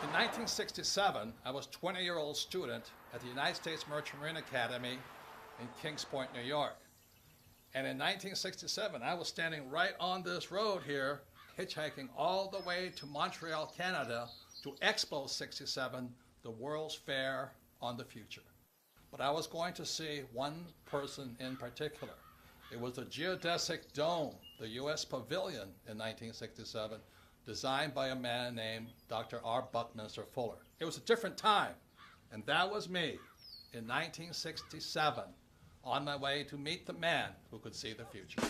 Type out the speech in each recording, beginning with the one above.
In 1967, I was a 20-year-old student at the United States Merchant Marine Academy in Kings Point, New York. And in 1967, I was standing right on this road here, hitchhiking all the way to Montreal, Canada, to Expo 67, the World's Fair on the Future. But I was going to see one person in particular. It was the geodesic dome, the U.S. Pavilion in 1967, designed by a man named Dr. R. Buckminster Fuller. It was a different time, and that was me in 1967, on my way to meet the man who could see the future.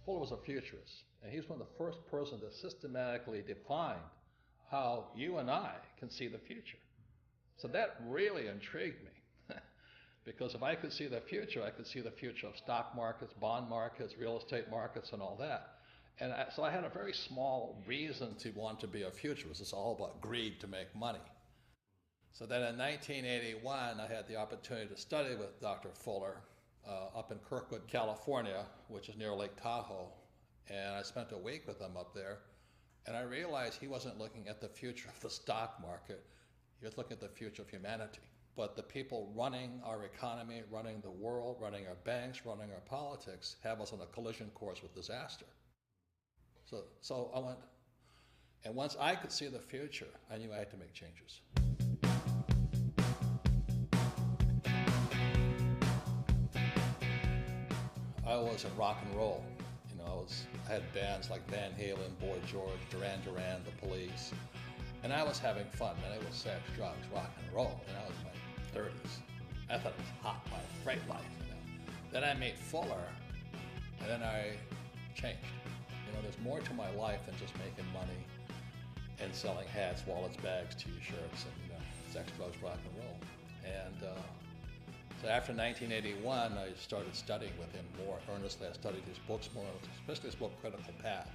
Fuller was a futurist, and he's one of the first persons that systematically defined how you and I can see the future. So that really intrigued me, because if I could see the future, I could see the future of stock markets, bond markets, real estate markets, and all that. And so I had a very small reason to want to be a futurist. It's all about greed to make money. So then in 1981, I had the opportunity to study with Dr. Fuller up in Kirkwood, California, which is near Lake Tahoe. And I spent a week with him up there. And I realized he wasn't looking at the future of the stock market. He was looking at the future of humanity. But the people running our economy, running the world, running our banks, running our politics, have us on a collision course with disaster. So I went, and once I could see the future, I knew I had to make changes. I was in rock and roll. You know, I had bands like Van Halen, Boy George, Duran Duran, The Police, and I was having fun. Man, it was sex, drugs, rock and roll, and I was in my 30s. I thought it was hot, my freight life. You know. Then I met Fuller, and then I changed. You know, there's more to my life than just making money and selling hats, wallets, bags, T-shirts, and sex, drugs, rock and roll. And so after 1981, I started studying with him more earnestly. I studied his books more, especially his book, Critical Path.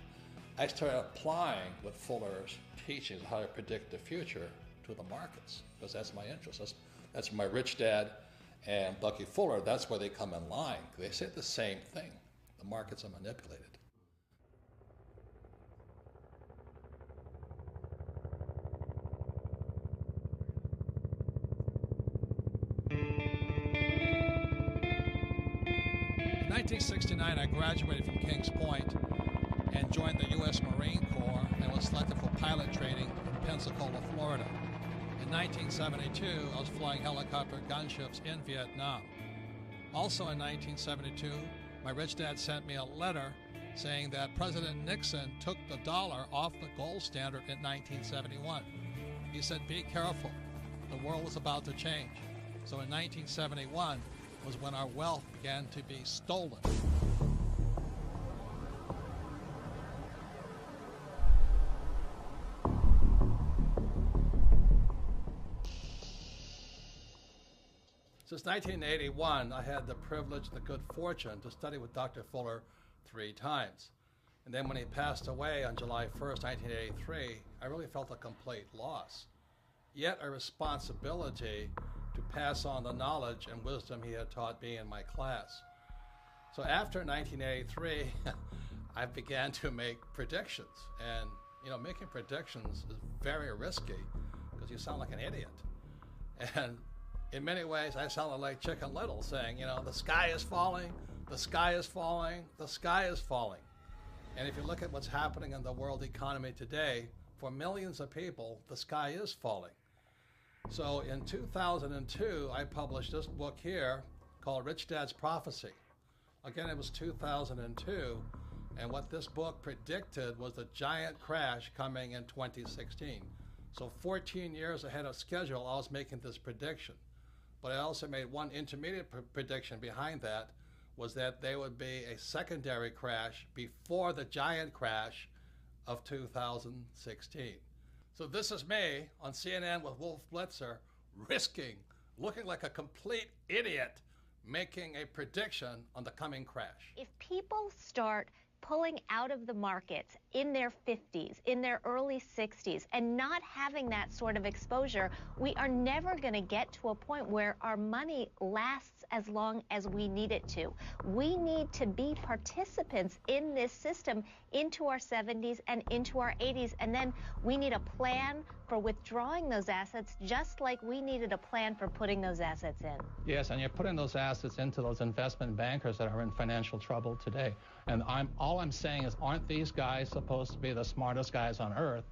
I started applying what Fuller's teachings, how to predict the future, to the markets, because that's my interest. That's my Rich Dad and Bucky Fuller, that's where they come in line. They say the same thing. The markets are manipulated. In 1969, I graduated from Kings Point and joined the U.S. Marine Corps and was selected for pilot training in Pensacola, Florida. In 1972, I was flying helicopter gunships in Vietnam. Also in 1972, my rich dad sent me a letter saying that President Nixon took the dollar off the gold standard in 1971. He said, "Be careful, the world was about to change." So in 1971, was when our wealth began to be stolen. Since 1981, I had the privilege, the good fortune to study with Dr. Fuller 3 times. And then when he passed away on July 1st, 1983, I really felt a complete loss. Yet a responsibility to pass on the knowledge and wisdom he had taught me in my class. So after 1983, I began to make predictions. And, making predictions is very risky because you sound like an idiot. And in many ways, I sounded like Chicken Little saying, the sky is falling, the sky is falling, the sky is falling. And if you look at what's happening in the world economy today, for millions of people, the sky is falling. So in 2002, I published this book here called Rich Dad's Prophecy. Again, it was 2002, and what this book predicted was a giant crash coming in 2016. So 14 years ahead of schedule, I was making this prediction. But I also made one intermediate prediction behind that, was that there would be a secondary crash before the giant crash of 2016. So this is me on CNN with Wolf Blitzer, looking like a complete idiot, making a prediction on the coming crash. If people start pulling out of the markets in their 50s, in their early 60s, and not having that sort of exposure, we are never going to get to a point where our money lasts as long as we need it to. We need to be participants in this system into our 70s and into our 80s, and then we need a plan for withdrawing those assets, just like we needed a plan for putting those assets in. Yes, and you're putting those assets into those investment bankers that are in financial trouble today. And all I'm saying is, aren't these guys supposed to be the smartest guys on earth?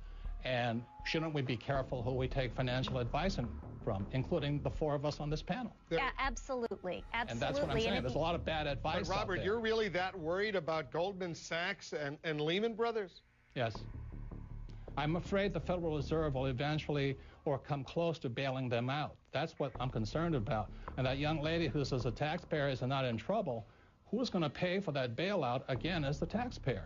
And shouldn't we be careful who we take financial advice from, including the four of us on this panel? Yeah, absolutely. Absolutely. And that's what I'm saying. There's a lot of bad advice. But Robert, out there. you're really that worried about Goldman Sachs and Lehman Brothers? Yes. I'm afraid the Federal Reserve will eventually or come close to bailing them out. That's what I'm concerned about. And that young lady who says the taxpayers are not in trouble, who's going to pay for that bailout again as the taxpayer?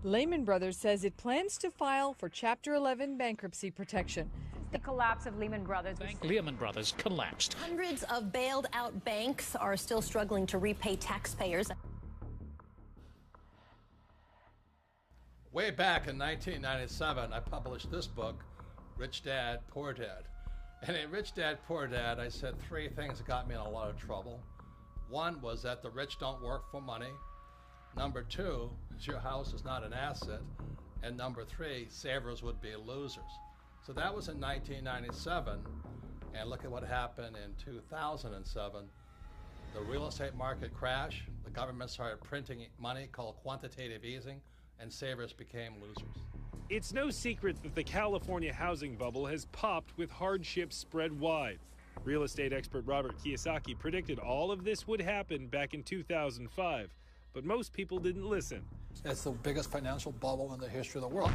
Lehman Brothers says it plans to file for Chapter 11 bankruptcy protection. The collapse of Lehman Brothers. Lehman Brothers collapsed. Hundreds of bailed out banks are still struggling to repay taxpayers. Way back in 1997, I published this book, Rich Dad, Poor Dad. And in Rich Dad, Poor Dad, I said three things that got me in a lot of trouble. One was that the rich don't work for money. Number two is your house is not an asset. And number three, savers would be losers. So that was in 1997. And look at what happened in 2007. The real estate market crashed. The government started printing money called quantitative easing, and savers became losers. It's no secret that the California housing bubble has popped with hardships spread wide. Real estate expert Robert Kiyosaki predicted all of this would happen back in 2005, but most people didn't listen. It's the biggest financial bubble in the history of the world.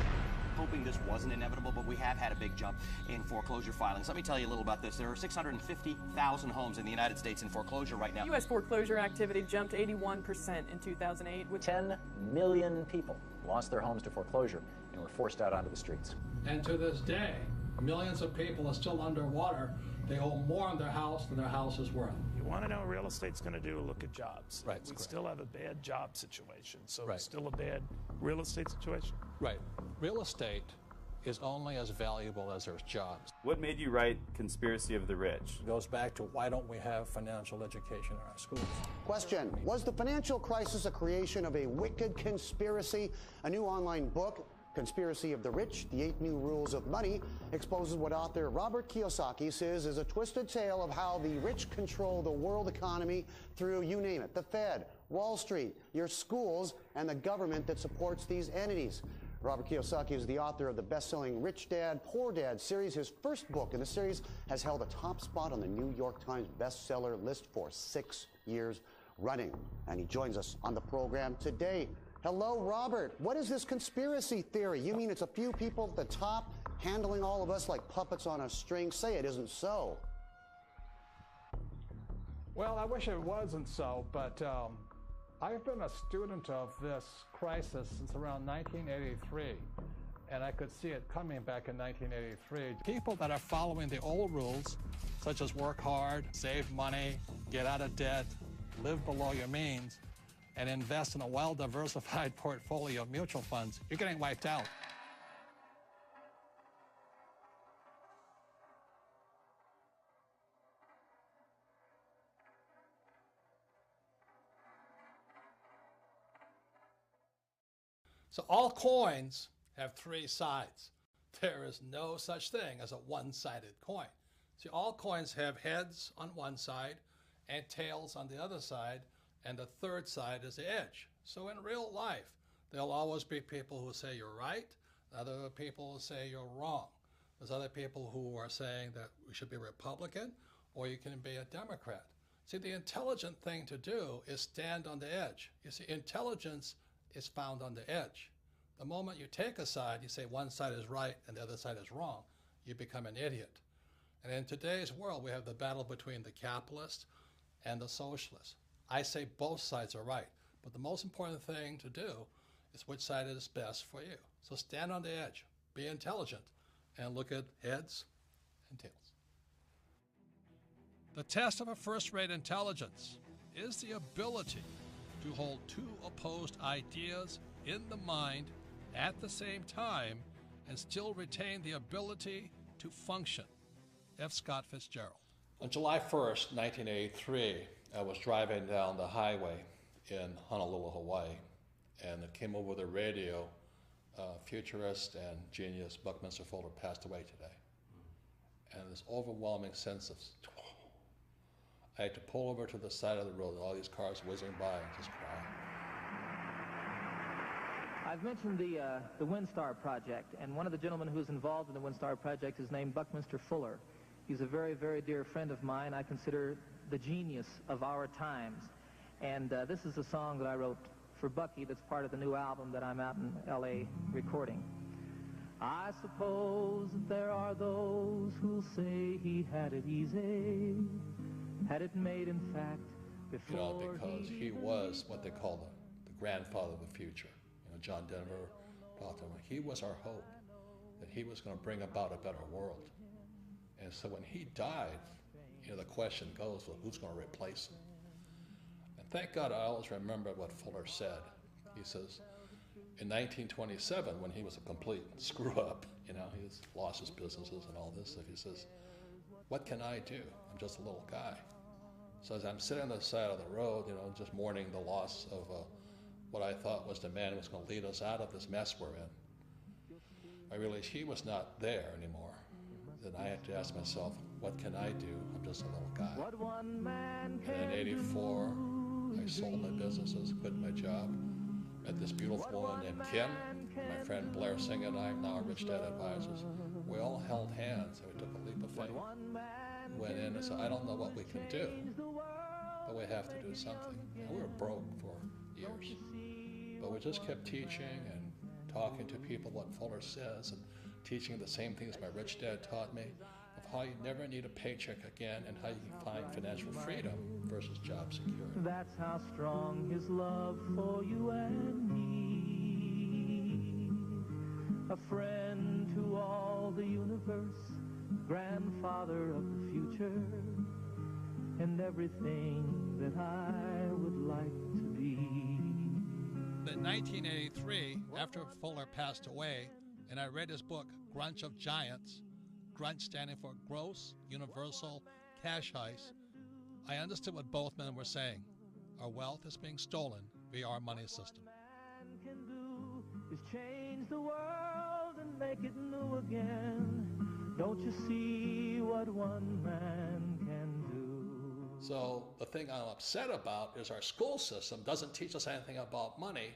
Hoping this wasn't inevitable, but we have had a big jump in foreclosure filings. Let me tell you a little about this. There are 650,000 homes in the United States in foreclosure right now. U.S. foreclosure activity jumped 81% in 2008. With 10 million people lost their homes to foreclosure and were forced out onto the streets. And to this day, millions of people are still underwater. They owe more on their house than their house is worth. You want to know what real estate's going to do? Look at jobs. Right. We still have a bad job situation, so Right. it's still a bad real estate situation. Right. Real estate is only as valuable as there's jobs. What made you write Conspiracy of the Rich? It goes back to why don't we have financial education in our schools? Question: was the financial crisis a creation of a wicked conspiracy? A new online book, Conspiracy of the Rich, The 8 New Rules of Money, exposes what author Robert Kiyosaki says is a twisted tale of how the rich control the world economy through, you name it, the Fed, Wall Street, your schools, and the government that supports these entities. Robert Kiyosaki is the author of the best-selling Rich Dad, Poor Dad series. His first book in the series has held a top spot on the New York Times bestseller list for 6 years running. And he joins us on the program today. Hello, Robert. What is this conspiracy theory? You mean it's a few people at the top handling all of us like puppets on a string? Say it isn't so. Well, I wish it wasn't so, but I've been a student of this crisis since around 1983, and I could see it coming back in 1983. People that are following the old rules, such as work hard, save money, get out of debt, live below your means, and invest in a well-diversified portfolio of mutual funds, you're getting wiped out. So all coins have three sides. There is no such thing as a one-sided coin. See, all coins have heads on one side and tails on the other side, and the third side is the edge. So in real life, there'll always be people who say you're right, other people who say you're wrong. There's other people who are saying that we should be Republican or you can be a Democrat. See, the intelligent thing to do is stand on the edge. You see, intelligence is found on the edge. The moment you take a side, you say one side is right and the other side is wrong, you become an idiot. And in today's world, we have the battle between the capitalist and the socialist. I say both sides are right, but the most important thing to do is which side is best for you. So stand on the edge, be intelligent, and look at heads and tails. The test of a first-rate intelligence is the ability to hold two opposed ideas in the mind at the same time and still retain the ability to function. F. Scott Fitzgerald. On July 1st, 1983, I was driving down the highway in Honolulu, Hawaii, and it came over the radio, futurist and genius Buckminster Fuller passed away today. And this overwhelming sense of, I had to pull over to the side of the road, all these cars whizzing by, and just cry. I've mentioned the WinStar project, and one of the gentlemen who's involved in the WinStar project is named Buckminster Fuller. He's a very, very dear friend of mine. I consider the genius of our times. And this is a song that I wrote for Bucky that's part of the new album that I'm out in L.A. recording. I suppose that there are those who'll say he had it easy, had it made in fact before. Because he was what they call the grandfather of the future. John Denver talked about, he was our hope, that he was going to bring about a better world. And so when he died, the question goes, well, who's going to replace him? And thank God I always remember what Fuller said. He says, in 1927, when he was a complete screw-up, he lost his businesses and all this stuff, he says, what can I do? I'm just a little guy. So as I'm sitting on the side of the road, just mourning the loss of what I thought was the man who was going to lead us out of this mess we're in, I realized he was not there anymore. Then I had to ask myself, what can I do? I'm just a little guy. And in '84, I sold my businesses, quit my job, met this beautiful woman named Kim, my friend Blair Singh and I, now Rich Dad Advisors. We all held hands and we took a leap of faith. Went in and said, I don't know what we can do, but we have to do something. And we were broke for years. But we just kept teaching and talking to people what Fuller says and teaching the same things my rich dad taught me of how you never need a paycheck again and how you can find financial freedom versus job security. That's how strong his love for you and me. A friend to all the universe, grandfather of the future, and everything that I would like to be. In 1983, after Fuller passed away, and I read his book, Grunch of Giants, Grunch standing for Gross Universal Cash Heist, I understood what both men were saying. Our wealth is being stolen via our money system. What man can do is change the world and make it new again. Don't you see what one man can do? So the thing I'm upset about is our school system doesn't teach us anything about money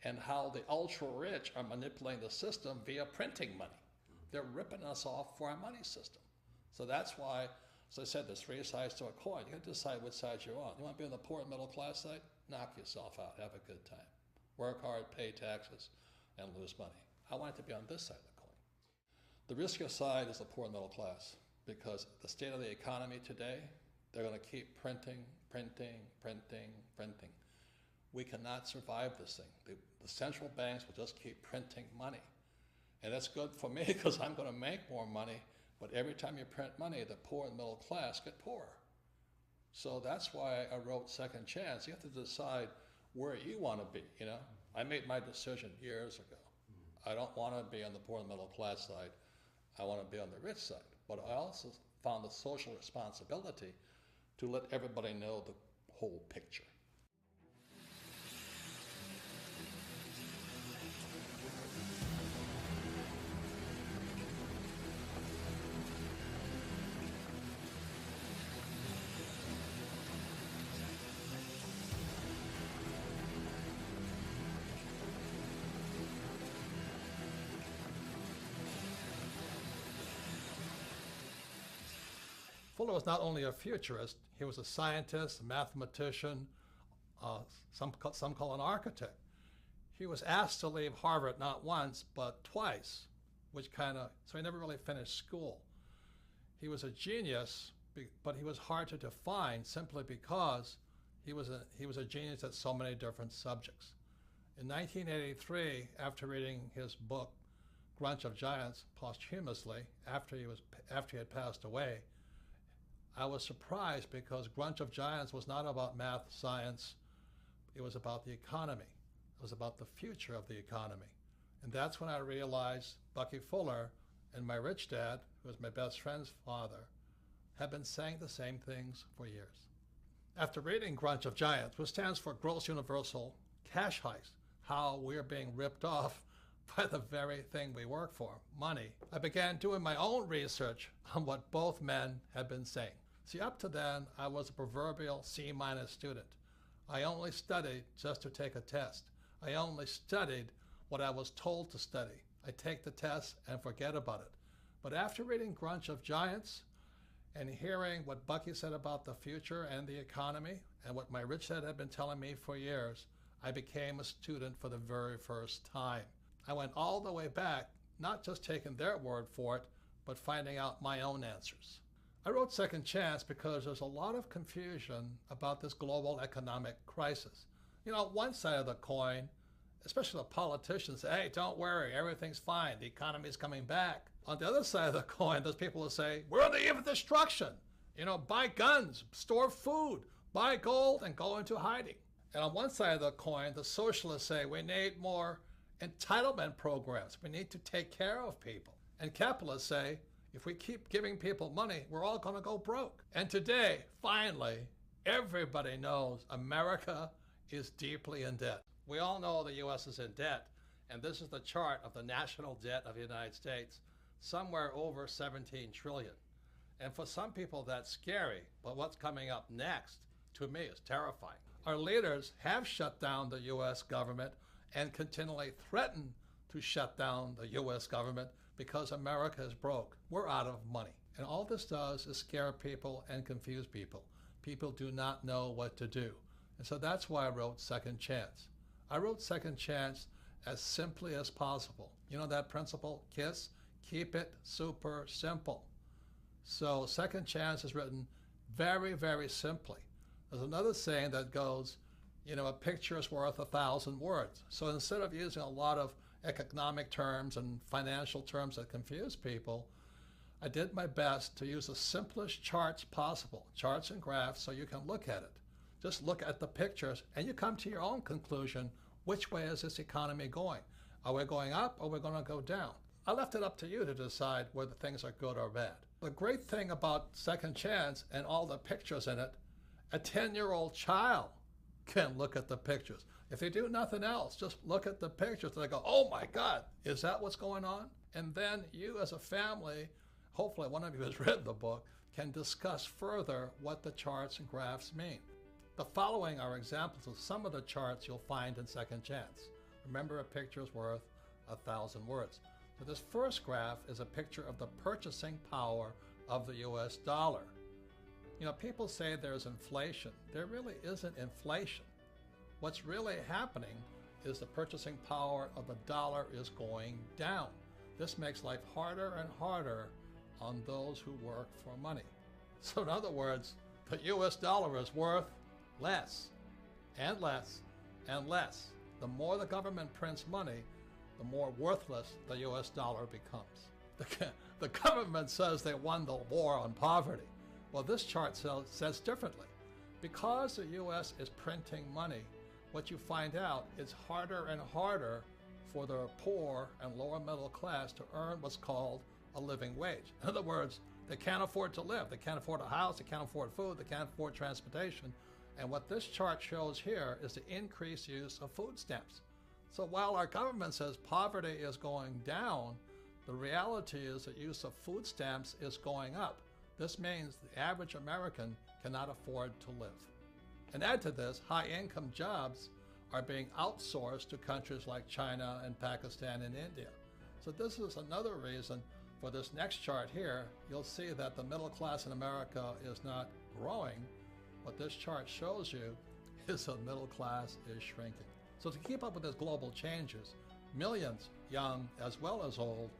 and how the ultra-rich are manipulating the system via printing money. They're ripping us off for our money system. So that's why, as I said, there's three sides to a coin. You have to decide which side you're on. You want to be on the poor and middle class side? Knock yourself out. Have a good time. Work hard, pay taxes, and lose money. I want it to be on this side of the coin. The riskier side is the poor and middle class, because the state of the economy today, they're going to keep printing. We cannot survive this thing. The central banks will just keep printing money. And that's good for me because I'm going to make more money, but every time you print money, the poor and middle class get poorer. So that's why I wrote Second Chance. You have to decide where you want to be, I made my decision years ago. I don't want to be on the poor and middle class side. I want to be on the rich side. But I also found the social responsibility to let everybody know the whole picture. Fuller was not only a futurist, he was a scientist, a mathematician, some call an architect. He was asked to leave Harvard not once, but twice, so he never really finished school. He was a genius, but he was hard to define simply because he was a genius at so many different subjects. In 1983, after reading his book, Grunch of Giants, posthumously, after he had passed away, I was surprised because Grunch of Giants was not about math, science, it was about the economy. It was about the future of the economy. And that's when I realized Bucky Fuller and my rich dad, who was my best friend's father, had been saying the same things for years. After reading Grunch of Giants, which stands for Gross Universal Cash Heist, how we're being ripped off by the very thing we work for, money, I began doing my own research on what both men had been saying. See, up to then, I was a proverbial C- student. I only studied just to take a test. I only studied what I was told to study. I take the test and forget about it. But after reading Grunch of Giants and hearing what Bucky said about the future and the economy and what my rich dad had been telling me for years, I became a student for the very first time. I went all the way back, not just taking their word for it, but finding out my own answers. I wrote Second Chance because there's a lot of confusion about this global economic crisis. You know, one side of the coin, especially the politicians, say, hey, don't worry, everything's fine, the economy's coming back. On the other side of the coin, there's people who say, we're on the eve of destruction. You know, buy guns, store food, buy gold, and go into hiding. And on one side of the coin, the socialists say, we need more entitlement programs. We need to take care of people. And capitalists say, if we keep giving people money, we're all going to go broke. And today, finally, everybody knows America is deeply in debt. We all know the U.S. is in debt, and this is the chart of the national debt of the United States, somewhere over 17 trillion. And for some people, that's scary, but what's coming up next, to me, is terrifying. Our leaders have shut down the U.S. government and continually threaten to shut down the U.S. government because America is broke. We're out of money. And all this does is scare people and confuse people. People do not know what to do. And so that's why I wrote Second Chance. I wrote Second Chance as simply as possible. You know that principle, KISS? Keep it super simple. So Second Chance is written very, very simply. There's another saying that goes, you know, a picture is worth 1,000 words. So instead of using a lot of economic terms and financial terms that confuse people, I did my best to use the simplest charts possible, charts and graphs, so you can look at it. Just look at the pictures and you come to your own conclusion. Which way is this economy going? Are we going up or are we going to go down? I left it up to you to decide whether things are good or bad. The great thing about Second Chance and all the pictures in it, a 10-year-old child can look at the pictures. If they do nothing else, just look at the pictures and they go, oh my God, is that what's going on? And then you as a family, hopefully one of you has read the book, can discuss further what the charts and graphs mean. The following are examples of some of the charts you'll find in Second Chance. Remember, a picture is worth 1,000 words. So this first graph is a picture of the purchasing power of the US dollar. You know, people say there's inflation. There really isn't inflation. What's really happening is the purchasing power of the dollar is going down. This makes life harder and harder on those who work for money. So in other words, the US dollar is worth less and less and less. The more the government prints money, the more worthless the US dollar becomes. The government says they won the war on poverty. Well, this chart says differently. Because the US is printing money, what you find out is harder and harder for the poor and lower middle class to earn what's called a living wage. In other words, they can't afford to live. They can't afford a house, they can't afford food, they can't afford transportation. And what this chart shows here is the increased use of food stamps. So while our government says poverty is going down, the reality is that use of food stamps is going up. This means the average American cannot afford to live. And add to this, high-income jobs are being outsourced to countries like China and Pakistan and India. So this is another reason For this next chart here, you'll see that the middle class in America is not growing. What this chart shows you is the middle class is shrinking. So to keep up with these global changes, millions, young as well as old,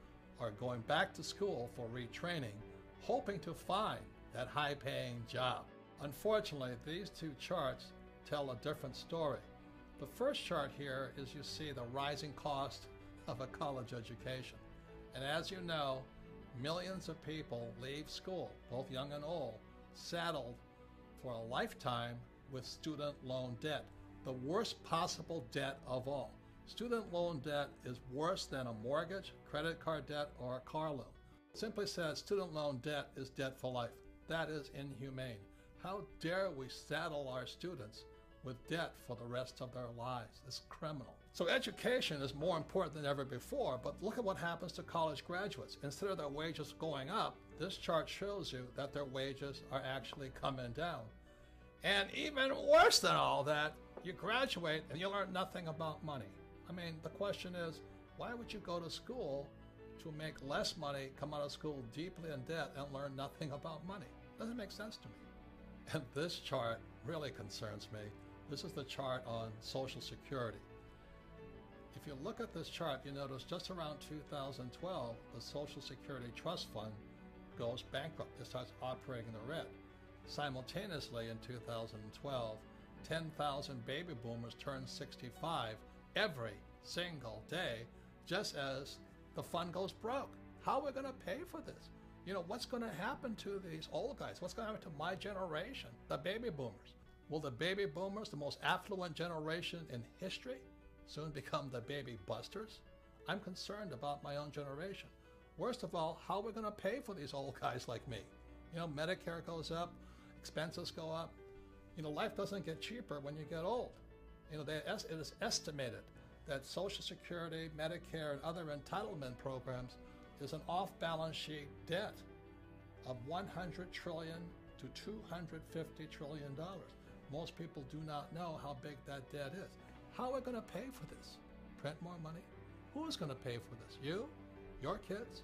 are going back to school for retraining, hoping to find that high-paying job. Unfortunately, these two charts tell a different story. The first chart here is you see the rising cost of a college education. And as you know, millions of people leave school, both young and old, saddled for a lifetime with student loan debt, the worst possible debt of all. Student loan debt is worse than a mortgage, credit card debt, or a car loan. Simply said, student loan debt is debt for life. That is inhumane. How dare we saddle our students with debt for the rest of their lives? It's criminal. So education is more important than ever before, but look at what happens to college graduates. Instead of their wages going up, this chart shows you that their wages are actually coming down. And even worse than all that, you graduate and you learn nothing about money. I mean, the question is, why would you go to school to make less money, come out of school deeply in debt, and learn nothing about money? Doesn't make sense to me. And this chart really concerns me. This is the chart on Social Security. If you look at this chart, you notice just around 2012, the Social Security Trust Fund goes bankrupt. It starts operating in the red. Simultaneously, in 2012, 10,000 baby boomers turn 65 every single day, just as the fund goes broke. How are we going to pay for this? You know, what's going to happen to these old guys? What's going to happen to my generation, the baby boomers? Will the baby boomers, the most affluent generation in history, soon become the baby busters? I'm concerned about my own generation. Worst of all, how are we going to pay for these old guys like me? You know, Medicare goes up, expenses go up. You know, life doesn't get cheaper when you get old. You know, it is estimated that Social Security, Medicare, and other entitlement programs is an off-balance sheet debt of $100 trillion to $250 trillion. Most people do not know how big that debt is. How are we going to pay for this? Print more money? Who is going to pay for this? You? Your kids'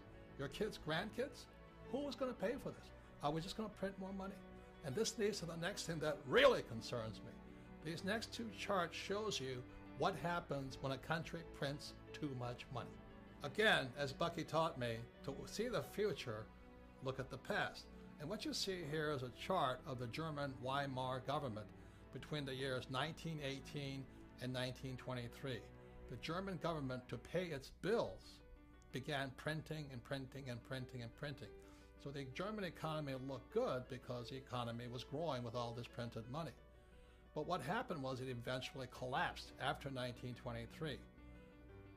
grandkids? Who is going to pay for this? Are we just going to print more money? And this leads to the next thing that really concerns me. These next two charts shows you what happens when a country prints too much money. Again, as Bucky taught me, to see the future, look at the past. And what you see here is a chart of the German Weimar government between the years 1918 and 1923. The German government, to pay its bills, began printing and printing and printing and printing. So the German economy looked good because the economy was growing with all this printed money. But what happened was it eventually collapsed after 1923.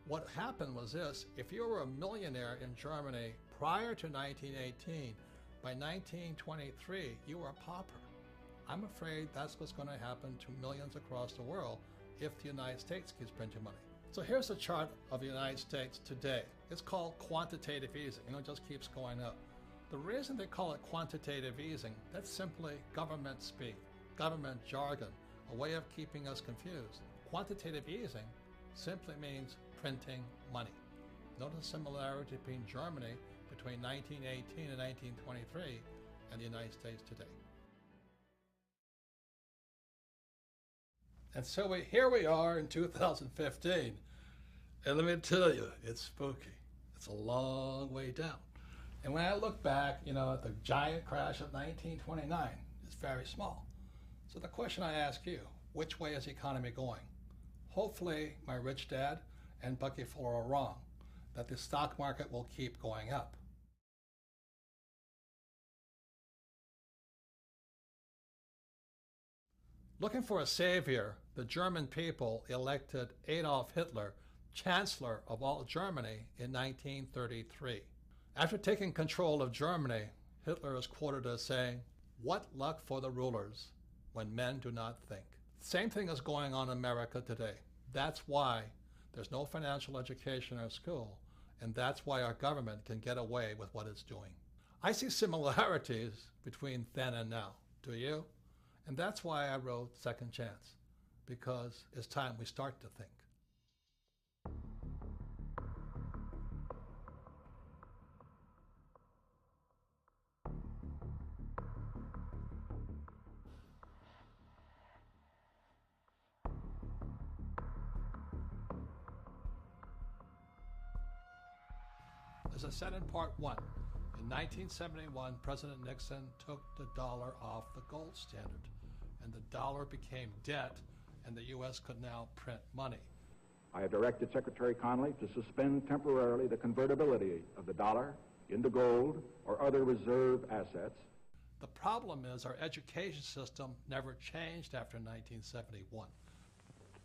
What happened was this: if you were a millionaire in Germany prior to 1918, by 1923 you were a pauper. I'm afraid that's what's going to happen to millions across the world if the United States keeps printing money. So here's a chart of the United States today. It's called quantitative easing. You know, it just keeps going up. The reason they call it quantitative easing, that's simply government speak, government jargon, a way of keeping us confused. Quantitative easing simply means printing money. Notice the similarity between Germany between 1918 and 1923 and the United States today. And so here we are in 2015, and let me tell you, it's spooky. It's a long way down. And when I look back, you know, at the giant crash of 1929, it's very small. So the question I ask you, which way is the economy going? Hopefully my rich dad and Bucky Fuller are wrong, that the stock market will keep going up. Looking for a savior, the German people elected Adolf Hitler Chancellor of all Germany in 1933. After taking control of Germany, Hitler is quoted as saying, "What luck for the rulers when men do not think." Same thing is going on in America today. That's why there's no financial education in school, and that's why our government can get away with what it's doing. I see similarities between then and now. Do you? And that's why I wrote Second Chance, because it's time we start to think. I said in part one, in 1971, President Nixon took the dollar off the gold standard, and the dollar became debt, and the U.S. could now print money. I have directed Secretary Connally to suspend temporarily the convertibility of the dollar into gold or other reserve assets. The problem is our education system never changed after 1971.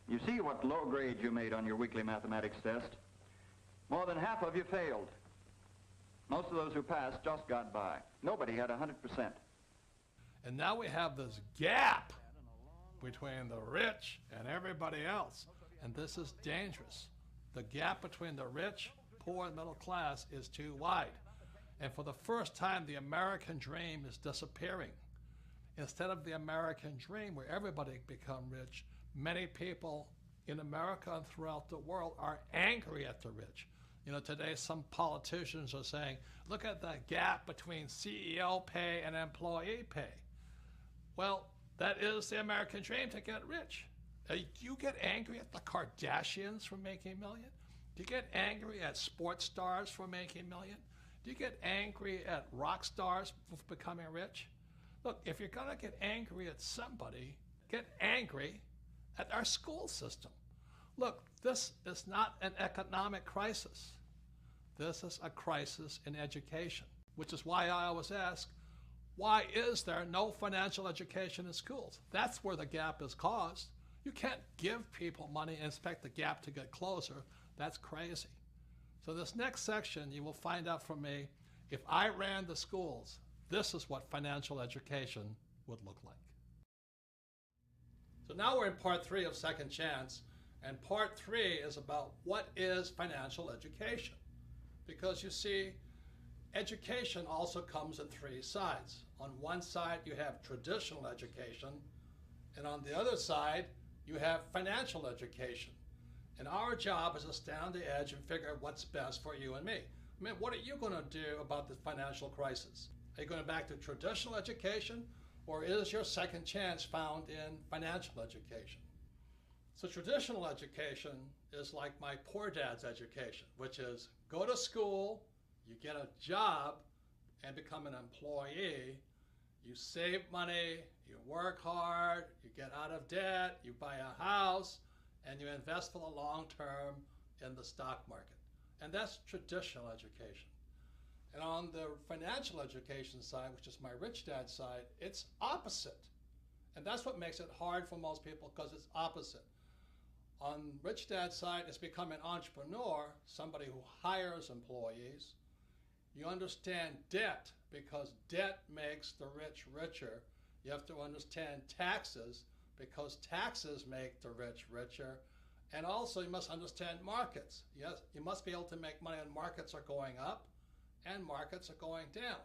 You see what low grade you made on your weekly mathematics test? More than half of you failed. Most of those who passed just got by. Nobody had 100%. And now we have this gap between the rich and everybody else. And this is dangerous. The gap between the rich, poor, and middle class is too wide. And for the first time, the American dream is disappearing. Instead of the American dream where everybody become rich, many people in America and throughout the world are angry at the rich. You know, today some politicians are saying, look at the gap between CEO pay and employee pay. Well, that is the American dream, to get rich. Do you get angry at the Kardashians for making $1 million? Do you get angry at sports stars for making $1 million? Do you get angry at rock stars for becoming rich? Look, if you're going to get angry at somebody, get angry at our school system. Look, this is not an economic crisis. This is a crisis in education, which is why I always ask, why is there no financial education in schools? That's where the gap is caused. You can't give people money and expect the gap to get closer. That's crazy. So this next section, you will find out from me, if I ran the schools, this is what financial education would look like. So now we're in part 3 of Second Chance, and part 3 is about what is financial education. Because you see, education also comes in 3 sides. On one side, you have traditional education, and on the other side, you have financial education. And our job is to stand on the edge and figure out what's best for you and me. I mean, what are you going to do about the financial crisis? Are you going back to traditional education, or is your second chance found in financial education? So traditional education is like my poor dad's education, which is go to school, you get a job and become an employee, you save money, you work hard, you get out of debt, you buy a house, and you invest for the long term in the stock market. And that's traditional education. And on the financial education side, which is my rich dad side, it's opposite. And that's what makes it hard for most people, because it's opposite. On rich dad's side, it's become an entrepreneur, somebody who hires employees. You understand debt, because debt makes the rich richer. You have to understand taxes, because taxes make the rich richer. And also you must understand markets. Yes, you must be able to make money when markets are going up and markets are going down.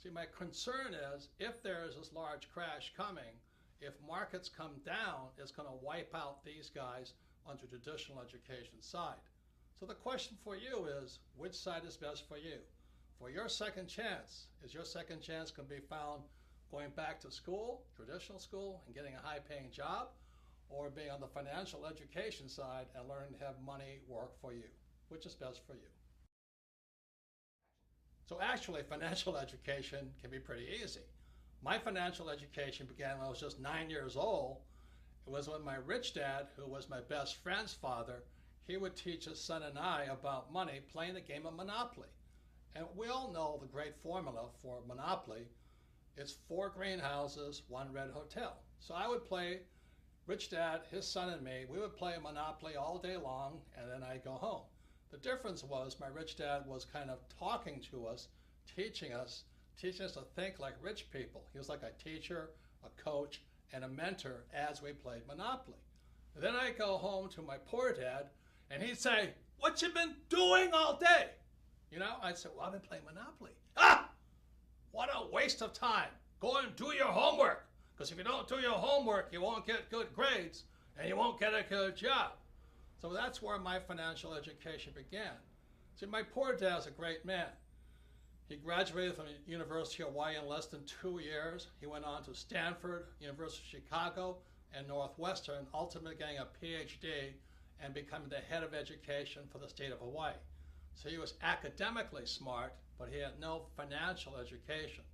See, my concern is if there is this large crash coming, if markets come down, it's going to wipe out these guys on the traditional education side. So the question for you is, which side is best for you? For your second chance, is your second chance going to be found going back to school, traditional school, and getting a high-paying job, or being on the financial education side and learning to have money work for you? Which is best for you? So actually, financial education can be pretty easy. My financial education began when I was just 9 years old. It was when my rich dad, who was my best friend's father, he would teach his son and I about money playing the game of Monopoly. And we all know the great formula for Monopoly. It's 4 greenhouses, 1 red hotel. So I would play, rich dad, his son and me, we would play Monopoly all day long, and then I'd go home. The difference was my rich dad was kind of talking to us, teaching us to think like rich people. He was like a teacher, a coach, and a mentor as we played Monopoly. And then I'd go home to my poor dad, and he'd say, "What you been doing all day?" You know, I'd say, "Well, I've been playing Monopoly." "Ah! What a waste of time. Go and do your homework. Because if you don't do your homework, you won't get good grades, and you won't get a good job." So that's where my financial education began. See, my poor dad's a great man. He graduated from the University of Hawaii in less than 2 years. He went on to Stanford, University of Chicago, and Northwestern, ultimately getting a PhD and becoming the head of education for the state of Hawaii. So he was academically smart, but he had no financial education.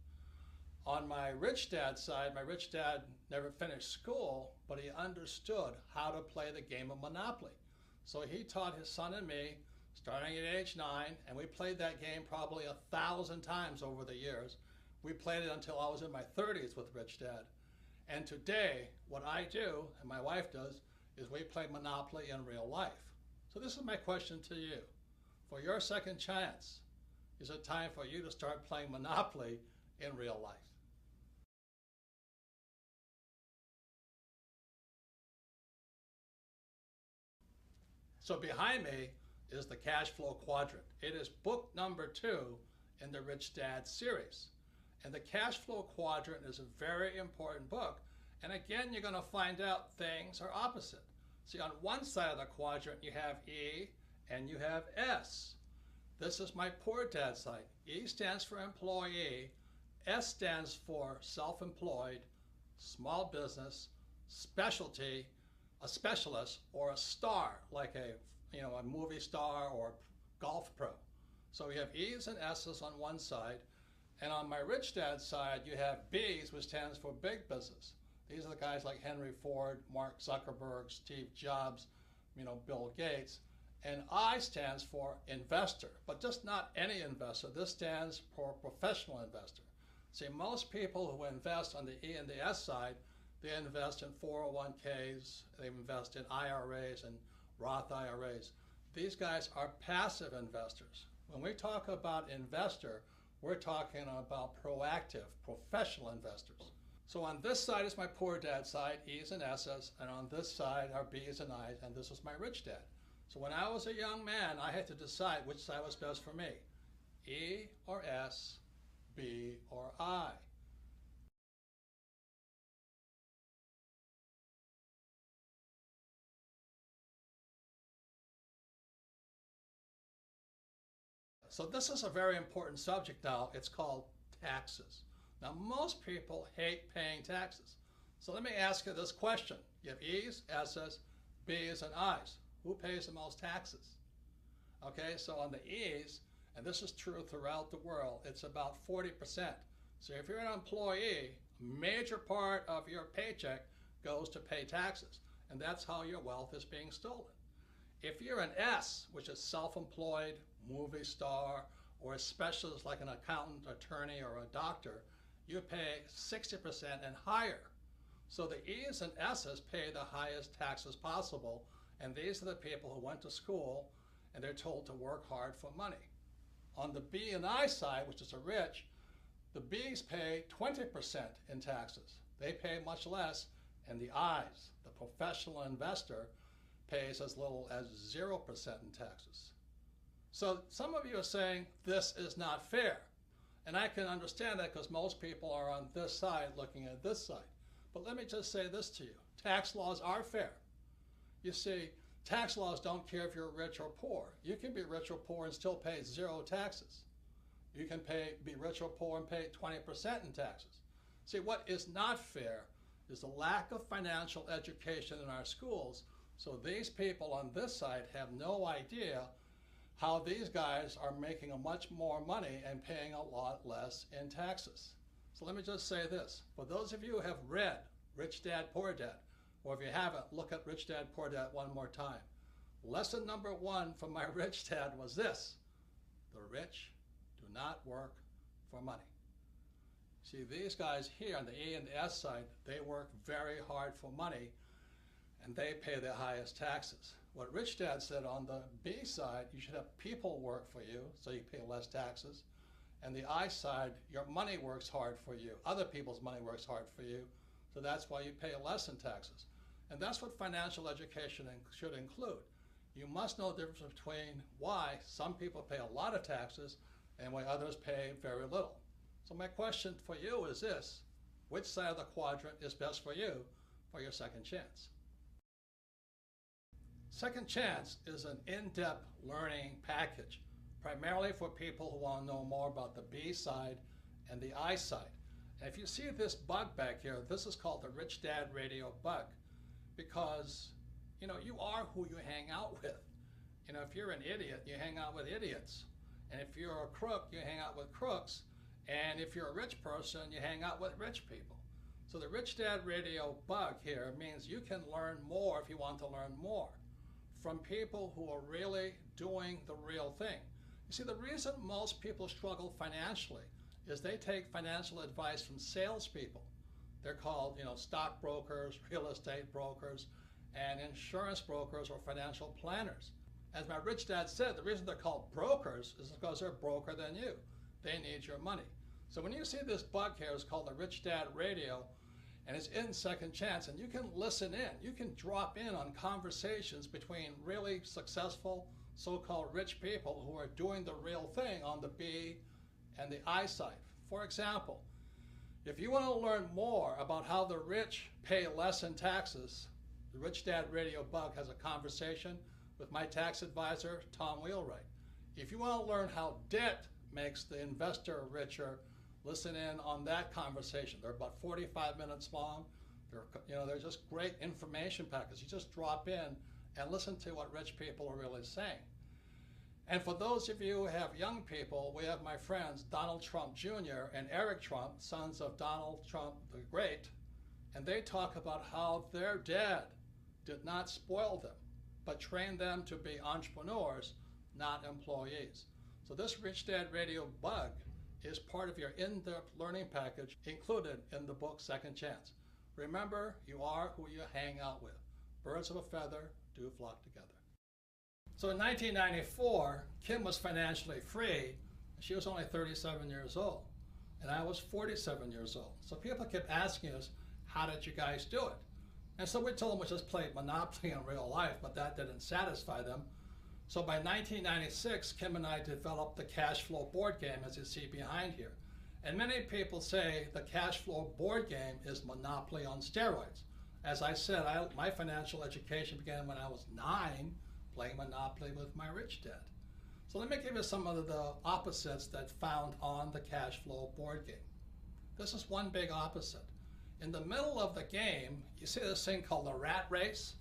On my rich dad side, my rich dad never finished school, but he understood how to play the game of Monopoly. So he taught his son and me, starting at age 9, and we played that game probably 1,000 times over the years. We played it until I was in my 30s with Rich Dad. And today, what I do, and my wife does, is we play Monopoly in real life. So this is my question to you. For your second chance, is it time for you to start playing Monopoly in real life? So behind me is the cash flow quadrant. It is book number 2 in the Rich Dad series. And the cash flow quadrant is a very important book. And again, you're going to find out things are opposite. See, on one side of the quadrant, you have E and you have S. This is my poor dad side. E stands for employee. S stands for self-employed, small business, specialty, a specialist, or a star, like a movie star or golf pro. So we have E's and S's on one side, and on my rich dad side, you have B's, which stands for big business. These are the guys like Henry Ford, Mark Zuckerberg, Steve Jobs, Bill Gates. And I stands for investor, but just not any investor. This stands for professional investor. See, most people who invest on the E and the S side, they invest in 401ks, they invest in IRAs and Roth IRAs. These guys are passive investors. When we talk about investor, we're talking about proactive, professional investors. So on this side is my poor dad side, E's and S's, and on this side are B's and I's, and this is my rich dad. So when I was a young man, I had to decide which side was best for me, E or S, B or I. So this is a very important subject now. It's called taxes. Now, most people hate paying taxes. So let me ask you this question. You have E's, S's, B's, and I's. Who pays the most taxes? Okay, so on the E's, and this is true throughout the world, it's about 40%. So if you're an employee, a major part of your paycheck goes to pay taxes, and that's how your wealth is being stolen. If you're an S, which is self-employed, movie star, or a specialist like an accountant, attorney, or a doctor, you pay 60% and higher. So the E's and S's pay the highest taxes possible, and these are the people who went to school and they're told to work hard for money. On the B and I side, which is the rich, the B's pay 20% in taxes. They pay much less, and the I's, the professional investor, pays as little as 0% in taxes. So some of you are saying this is not fair. And I can understand that because most people are on this side looking at this side. But let me just say this to you. Tax laws are fair. You see, tax laws don't care if you're rich or poor. You can be rich or poor and still pay 0 taxes. You can be rich or poor and pay 20% in taxes. See, what is not fair is the lack of financial education in our schools. So these people on this side have no idea how these guys are making much more money and paying a lot less in taxes. So let me just say this. For those of you who have read Rich Dad, Poor Dad, or if you haven't, look at Rich Dad, Poor Dad one more time. Lesson number 1 from my rich dad was this: the rich do not work for money. See, these guys here on the E and the S side, they work very hard for money, and they pay the highest taxes. What Rich Dad said on the B side, you should have people work for you, so you pay less taxes. And the I side, your money works hard for you. Other people's money works hard for you, so that's why you pay less in taxes. And that's what financial education should include. You must know the difference between why some people pay a lot of taxes and why others pay very little. So my question for you is this: which side of the quadrant is best for you for your second chance? Second Chance is an in-depth learning package, primarily for people who want to know more about the B side and the I side. And if you see this bug back here, this is called the Rich Dad Radio bug, because you are who you hang out with. You know, if you're an idiot, you hang out with idiots. And if you're a crook, you hang out with crooks. And if you're a rich person, you hang out with rich people. So the Rich Dad Radio bug here means you can learn more if you want to learn more from people who are really doing the real thing. You see, the reason most people struggle financially is they take financial advice from salespeople. They're called, you know, stockbrokers, real estate brokers, and insurance brokers or financial planners. As my rich dad said, the reason they're called brokers is because they're broker than you. They need your money. So when you see this bug here, it's called the Rich Dad Radio, and it's in Second Chance, and you can listen in. You can drop in on conversations between really successful so-called rich people who are doing the real thing on the B and the I side. For example, if you want to learn more about how the rich pay less in taxes, the Rich Dad Radio bug has a conversation with my tax advisor, Tom Wheelwright. If you want to learn how debt makes the investor richer, listen in on that conversation. They're about 45 minutes long. They're just great information packets. You just drop in and listen to what rich people are really saying. And for those of you who have young people, we have my friends Donald Trump Jr. and Eric Trump, sons of Donald Trump the Great, and they talk about how their dad did not spoil them, but trained them to be entrepreneurs, not employees. So this Rich Dad Radio bug is part of your in-depth learning package included in the book Second Chance. Remember, you are who you hang out with. Birds of a feather do flock together. So in 1994, Kim was financially free. She was only 37 years old, and I was 47 years old. So people kept asking us, how did you guys do it? And so we told them we just played Monopoly in real life, but that didn't satisfy them. So by 1996, Kim and I developed the cash flow board game, as you see behind here. And many people say the cash flow board game is Monopoly on steroids. As I said, my financial education began when I was 9, playing Monopoly with my rich dad. So let me give you some of the opposites that found on the cash flow board game. This is one big opposite. In the middle of the game, you see this thing called the rat race.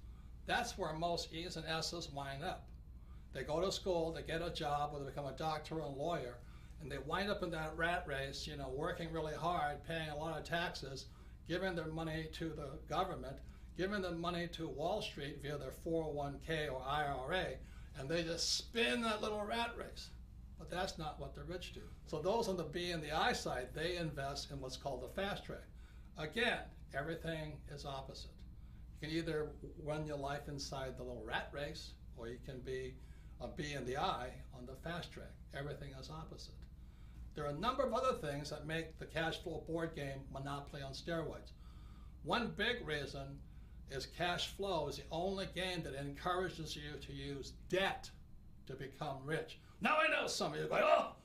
That's where most E's and S's wind up. They go to school, they get a job, or they become a doctor or a lawyer, and they wind up in that rat race, you know, working really hard, paying a lot of taxes, giving their money to the government, giving them money to Wall Street via their 401k or IRA, and they just spin that little rat race. But that's not what the rich do. So those on the B and the I side, they invest in what's called the fast track. Again, everything is opposite. You can either run your life inside the little rat race, or you can be a B and the I on the fast track. Everything is opposite. There are a number of other things that make the cash flow board game Monopoly on steroids. One big reason is cash flow is the only game that encourages you to use debt to become rich. Now I know some of you are going, oh,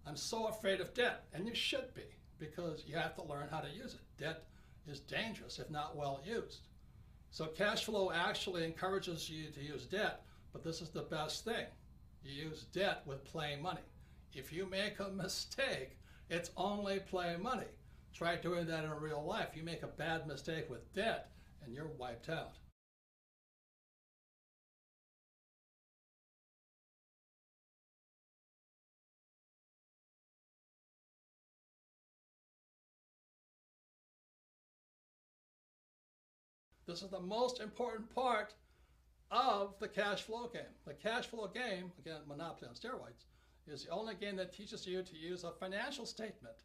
I'm so afraid of debt. And you should be, because you have to learn how to use it. Debt is dangerous if not well used. So cash flow actually encourages you to use debt, but this is the best thing. You use debt with play money. If you make a mistake, it's only play money. Try doing that in real life. You make a bad mistake with debt, and you're wiped out. This is the most important part of the cash flow game. The cash flow game, again, Monopoly on steroids, is the only game that teaches you to use a financial statement.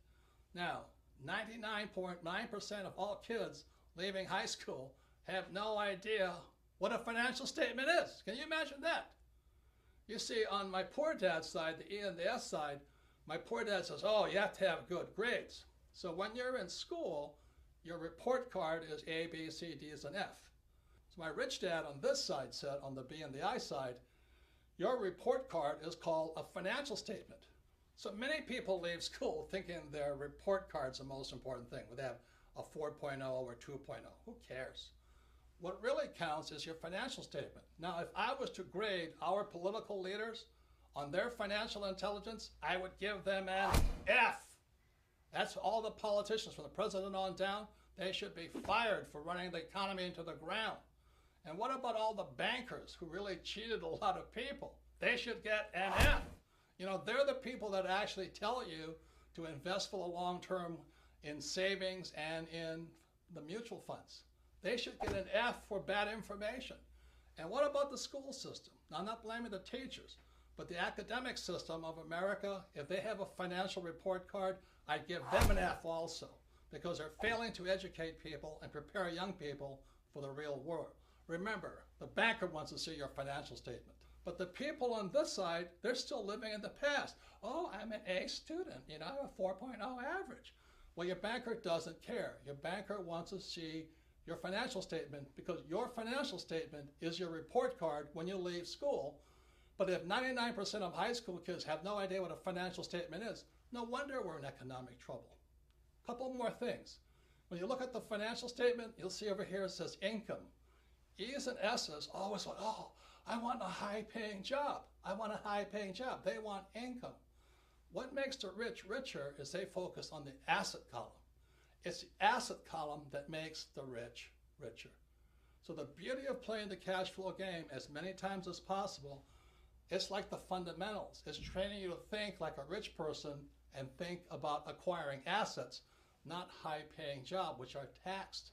Now, 99.9% of all kids leaving high school have no idea what a financial statement is. Can you imagine that? You see, on my poor dad's side, the E and the S side, my poor dad says, oh, you have to have good grades. So when you're in school, your report card is A, B, C, D, is an F. So my rich dad on this side said, on the B and the I side, your report card is called a financial statement. So many people leave school thinking their report card's the most important thing. Would they have a 4.0 or 2.0? Who cares? What really counts is your financial statement. Now, if I was to grade our political leaders on their financial intelligence, I would give them an F. That's all the politicians, from the president on down. They should be fired for running the economy into the ground. And what about all the bankers who really cheated a lot of people? they should get an F. You know, they're the people that actually tell you to invest for the long term in savings and in the mutual funds. They should get an F for bad information. And what about the school system? Now, I'm not blaming the teachers, but the academic system of America, if they have a financial report card, I'd give them an F also, because they're failing to educate people and prepare young people for the real world. Remember, the banker wants to see your financial statement. But the people on this side, they're still living in the past. Oh, I'm an A student, you know, I have a 4.0 average. Well, your banker doesn't care. Your banker wants to see your financial statement, because your financial statement is your report card when you leave school. But if 99% of high school kids have no idea what a financial statement is, no wonder we're in economic trouble. Couple more things. When you look at the financial statement, you'll see over here it says income. E's and S's always want, oh, I want a high-paying job. I want a high-paying job. They want income. What makes the rich richer is they focus on the asset column. It's the asset column that makes the rich richer. So the beauty of playing the cash flow game as many times as possible, it's like the fundamentals. It's training you to think like a rich person and think about acquiring assets, not high-paying jobs, which are taxed.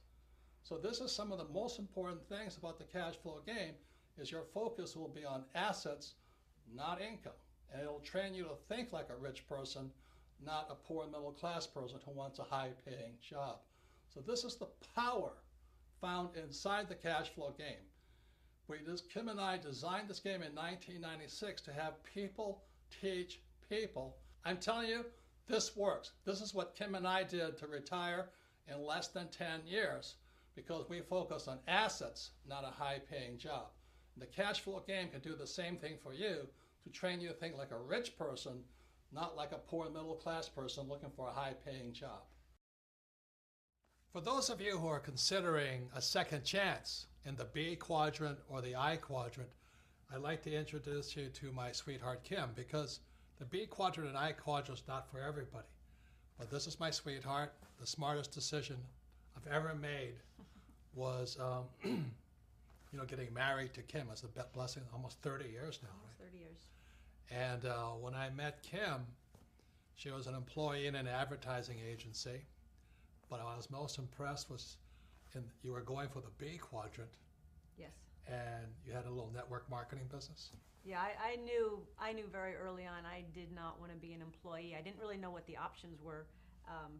So this is some of the most important things about the cash flow game, is your focus will be on assets, not income. And it'll train you to think like a rich person, not a poor middle class person who wants a high-paying job. So this is the power found inside the cash flow game. Kim and I designed this game in 1996 to have people teach people. I'm telling you, this works. This is what Kim and I did to retire in less than 10 years, because we focus on assets, not a high-paying job. The cash flow game can do the same thing for you, to train you to think like a rich person, not like a poor middle-class person looking for a high-paying job. For those of you who are considering a second chance in the B quadrant or the I quadrant, I'd like to introduce you to my sweetheart Kim, because the B quadrant and I quadrant is not for everybody. But this is my sweetheart. The smartest decision I've ever made was getting married to Kim. It's a blessing, almost 30 years now, right? 30 years. And when I met Kim, she was an employee in an advertising agency. But what I was most impressed was you were going for the B quadrant. Yes. And you had a little network marketing business. Yeah, I knew very early on I did not want to be an employee. I didn't really know what the options were,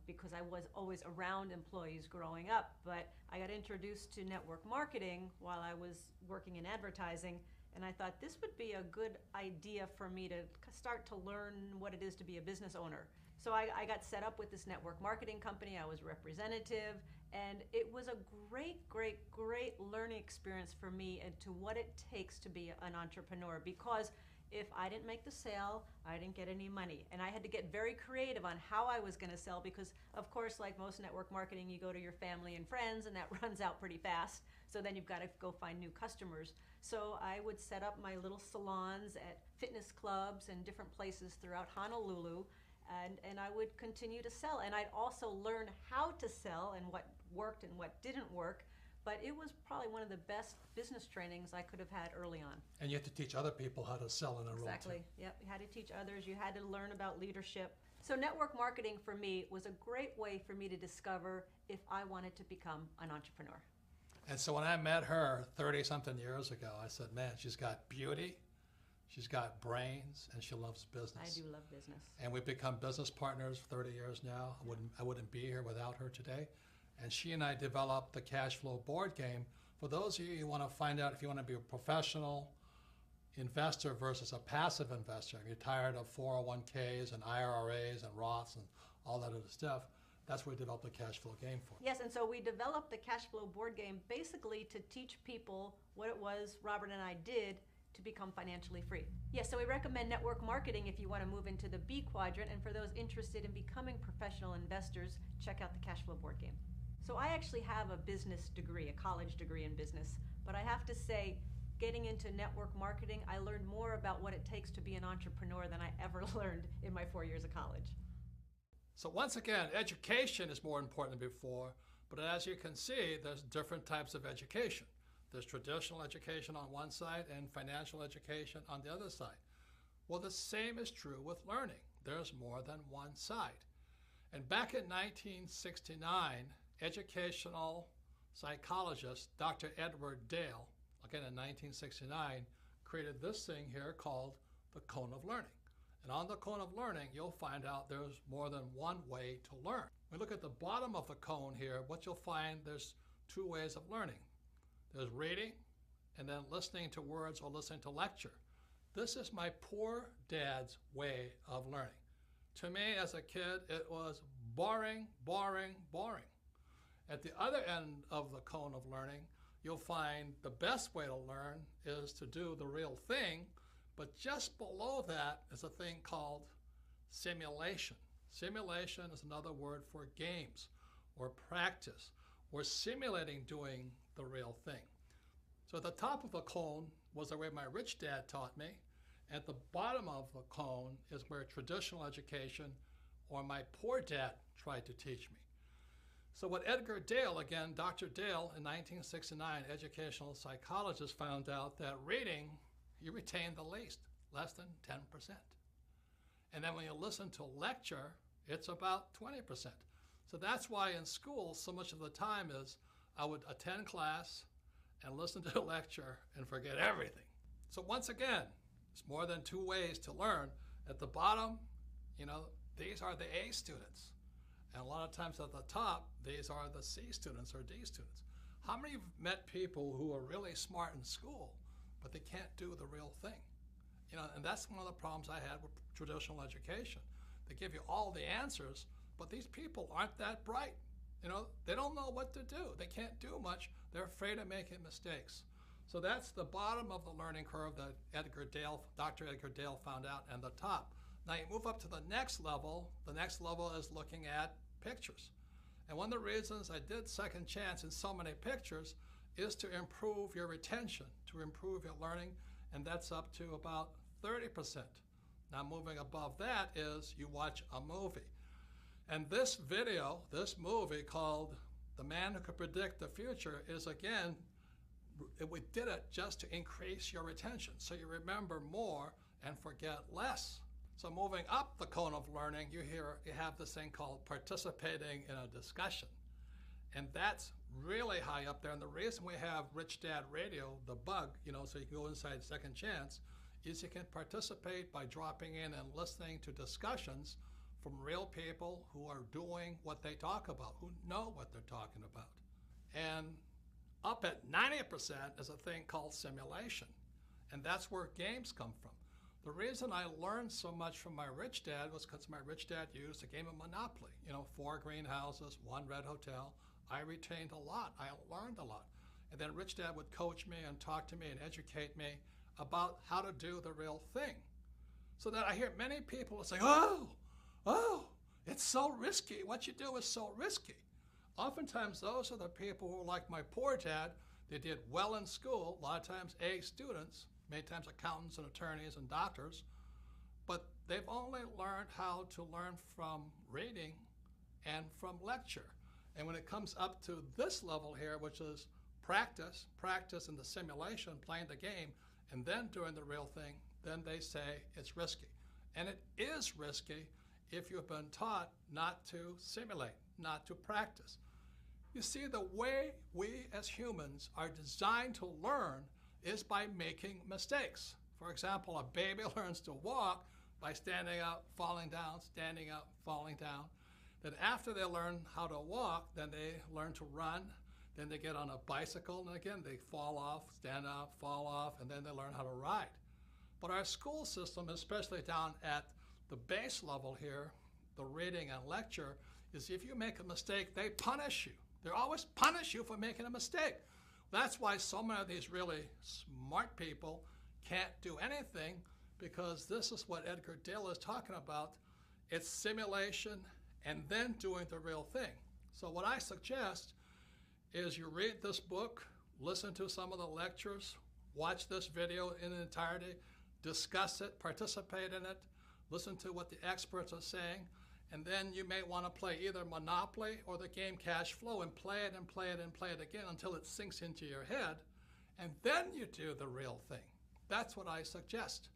because I was always around employees growing up. But I got introduced to network marketing while I was working in advertising, and I thought this would be a good idea for me to start to learn what it is to be a business owner. So I got set up with this network marketing company. I was representative, and it was a great, great, great learning experience for me into what it takes to be an entrepreneur, because if I didn't make the sale, I didn't get any money. And I had to get very creative on how I was going to sell, because of course, like most network marketing, you go to your family and friends and that runs out pretty fast. So then you've got to go find new customers. So I would set up my little salons at fitness clubs and different places throughout Honolulu, and I would continue to sell. And I'd also learn how to sell and what worked and what didn't work. But it was probably one of the best business trainings I could have had early on. And you have to teach other people how to sell in a role. Exactly. Yep. You had to teach others. You had to learn about leadership. So network marketing for me was a great way for me to discover if I wanted to become an entrepreneur. And so when I met her 30-something years ago, I said, man, she's got beauty, she's got brains, and she loves business. I do love business. And we've become business partners for 30 years now. I wouldn't be here without her today. And she and I developed the cash flow board game. For those of you who want to find out if you want to be a professional investor versus a passive investor, if you're tired of 401ks and IRAs and Roths and all that other stuff, that's what we developed the cash flow game for. Yes, and so we developed the cash flow board game basically to teach people what it was Robert and I did to become financially free. Yes, so we recommend network marketing if you want to move into the B quadrant, and for those interested in becoming professional investors, check out the cash flow board game. So I actually have a business degree, a college degree in business, but I have to say, getting into network marketing, I learned more about what it takes to be an entrepreneur than I ever learned in my 4 years of college. So once again, education is more important than before, but as you can see, there's different types of education. There's traditional education on one side and financial education on the other side. Well, the same is true with learning. There's more than one side. And back in 1969, educational psychologist Dr. Edward Dale, again in 1969, created this thing here called the cone of learning. And on the cone of learning, you'll find out there's more than one way to learn. When we look at the bottom of the cone here, what you'll find, there's two ways of learning. There's reading and then listening to words or listening to lecture. This is my poor dad's way of learning. To me, as a kid, it was boring, boring, boring. At the other end of the cone of learning, you'll find the best way to learn is to do the real thing, but just below that is a thing called simulation. Simulation is another word for games or practice or simulating doing the real thing. So at the top of the cone was the way my rich dad taught me. At the bottom of the cone is where traditional education or my poor dad tried to teach me. So what Edgar Dale, again, Dr. Dale in 1969, educational psychologist, found out that reading, you retain the least, less than 10%. And then when you listen to lecture, it's about 20%. So that's why in school, so much of the time is I would attend class and listen to a lecture and forget everything. So once again, it's more than two ways to learn. At the bottom, these are the A students. And a lot of times at the top, these are the C students or D students. How many of you have met people who are really smart in school, but they can't do the real thing? And that's one of the problems I had with traditional education. They give you all the answers, but these people aren't that bright. They don't know what to do. They can't do much. They're afraid of making mistakes. So that's the bottom of the learning curve that Dr. Edgar Dale found out, and the top. Now you move up to the next level. The next level is looking at pictures. And one of the reasons I did Second Chance in so many pictures is to improve your retention, to improve your learning, and that's up to about 30%. Now moving above that is you watch a movie. And this movie called The Man Who Could Predict the Future is, again, we did it just to increase your retention, so you remember more and forget less. So moving up the cone of learning, you have this thing called participating in a discussion. And that's really high up there. And the reason we have Rich Dad Radio, the bug, so you can go inside Second Chance, is you can participate by dropping in and listening to discussions from real people who are doing what they talk about, who know what they're talking about. And up at 90% is a thing called simulation. And that's where games come from. The reason I learned so much from my rich dad was because my rich dad used a game of Monopoly. 4 greenhouses, 1 red hotel. I retained a lot. I learned a lot. And then rich dad would coach me and talk to me and educate me about how to do the real thing. So that I hear many people say, oh, it's so risky. What you do is so risky. Oftentimes, those are the people who are like my poor dad. They did well in school, a lot of times A students, many times accountants and attorneys and doctors, but they've only learned how to learn from reading and from lecture. And when it comes up to this level here, which is practice in the simulation, playing the game, and then doing the real thing, then they say it's risky. And it is risky if you've been taught not to simulate, not to practice. You see, the way we as humans are designed to learn is by making mistakes. For example, a baby learns to walk by standing up, falling down, standing up, falling down. Then after they learn how to walk, then they learn to run, then they get on a bicycle, and again, they fall off, stand up, fall off, and then they learn how to ride. But our school system, especially down at the base level here, the reading and lecture, is if you make a mistake, they punish you. They always punish you for making a mistake. That's why so many of these really smart people can't do anything, because this is what Edgar Dale is talking about. It's simulation and then doing the real thing. So what I suggest is you read this book, listen to some of the lectures, watch this video in entirety, discuss it, participate in it, listen to what the experts are saying, and then you may want to play either Monopoly or the game Cash Flow and play it and play it and play it again until it sinks into your head. and then you do the real thing. That's what I suggest.